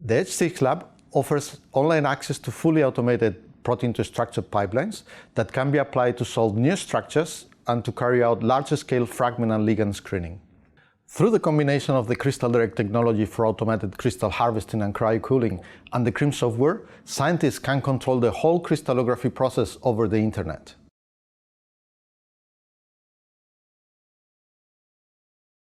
The HTX Lab offers online access to fully automated protein-to-structure pipelines that can be applied to solve new structures and to carry out large-scale fragment and ligand screening. Through the combination of the Crystaldirect technology for automated crystal harvesting and cryocooling and the CRIM software, scientists can control the whole crystallography process over the internet.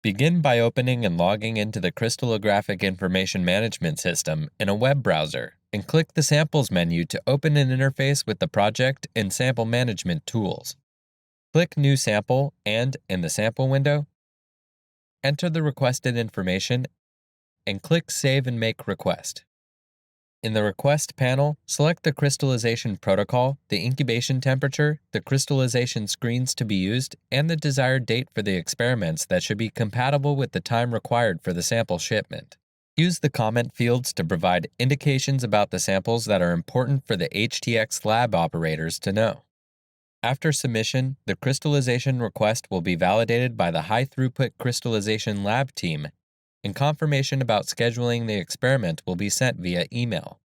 Begin by opening and logging into the Crystallographic Information Management System in a web browser and click the Samples menu to open an interface with the project and sample management tools. Click New Sample and, in the sample window, enter the requested information and click Save and Make Request. In the Request panel, select the crystallization protocol, the incubation temperature, the crystallization screens to be used, and the desired date for the experiments that should be compatible with the time required for the sample shipment. Use the comment fields to provide indications about the samples that are important for the HTX lab operators to know. After submission, the crystallization request will be validated by the high-throughput crystallization lab team, and confirmation about scheduling the experiment will be sent via email.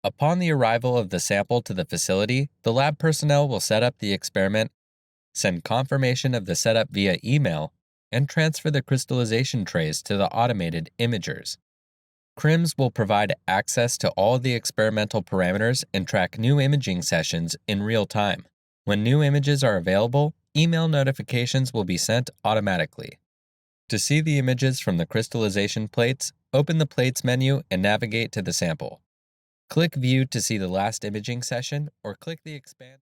Upon the arrival of the sample to the facility, the lab personnel will set up the experiment, send confirmation of the setup via email, and transfer the crystallization trays to the automated imagers. CRIMs will provide access to all the experimental parameters and track new imaging sessions in real time. When new images are available, email notifications will be sent automatically. To see the images from the crystallization plates, open the Plates menu and navigate to the sample. Click View to see the last imaging session, or click the Expand.